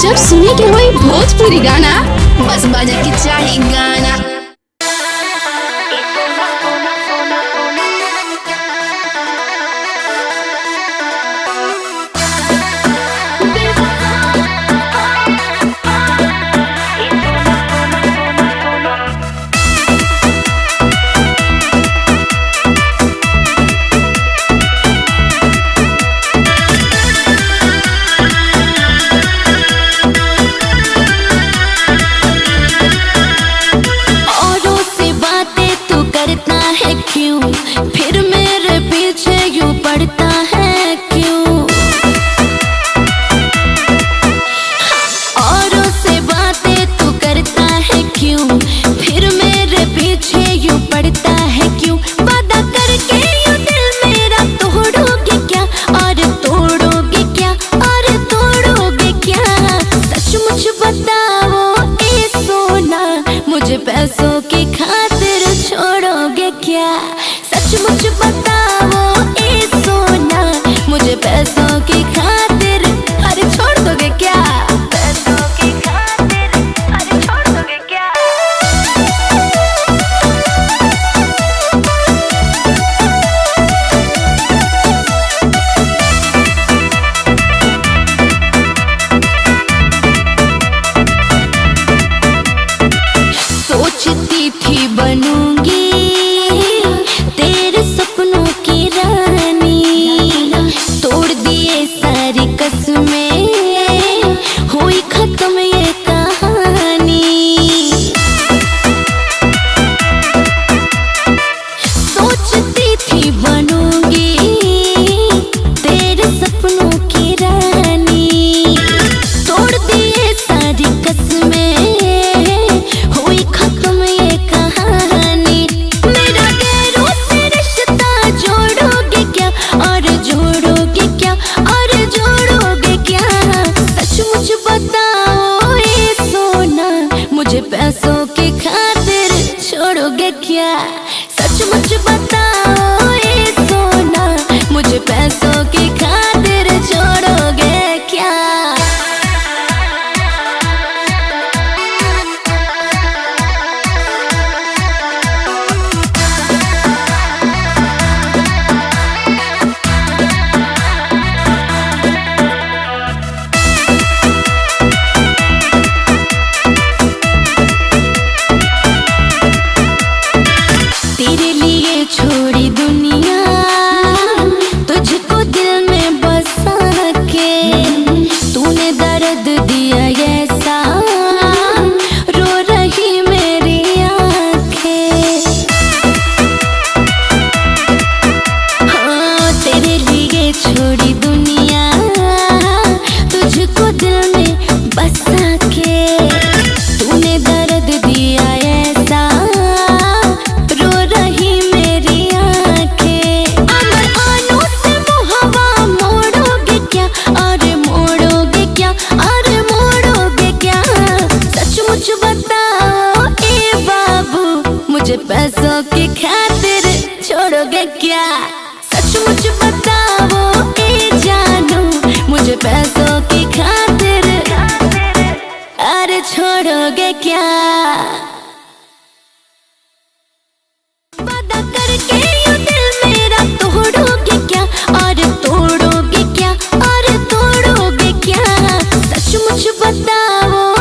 जब सुने के होई भोजपुरी गाना, बस बजे के चाही गाना। फिर मेरे पीछे यूं पड़ता है क्यों? औरों से बातें तू करता है क्यों? फिर मेरे पीछे यूं पड़ता है क्यों? वादा करके यूं दिल मेरा तोड़ोगे क्या? और तोड़ोगे क्या? और तोड़ोगे क्या? सचमुच बताओ ए सोना, मुझे पैसों की खातिर छोड़ोगे क्या? सचमुच बताओ ए सोना, मुझे पैसों की खातिर अरे छोड़ दोगे क्या? पैसों की खातिर अरे छोड़ दोगे क्या? सोचती थी बनूंगी तेरे सपनों की रानी, तोड़ दिए सारी कसमें, हुई खत्म ये कहानी। सोचती थी बनूंगी तेरे सपनों की रानी, तोड़ दिए सारी कसमें, हुई खत्म ये कहानी। मेरा गैरों से रिश्ता जोड़ोगे क्या? और जोड़ोगे क्या? और जोड़ोगे क्या? सचमुच बताओ ए सोना, मुझे पैसों की खातिर छोड़ोगे क्या? सचमुच बताओ ए सोना, मुझे पैसों की खातिर छोड़ोगे क्या? तेरे लिए छोड़ी दुनिया, तुझको दिल में बसा के, तूने दर्द दिया ऐसा, रो रही मेरी आंखें। हाँ, तेरे लिए छोड़ी दुनिया, तुझको दिल में बसा के, तूने दर्द दिया ऐसा, मुझे पैसों की खातिर छोड़ोगे क्या? सचमुच बताओ ए जानू, मुझे पैसों की खातिर अरे छोड़ोगे क्या? वादा करके यूं दिल मेरा तोड़ोगे क्या? और तोड़ोगे क्या? और तोड़ोगे क्या? सचमुच बताओ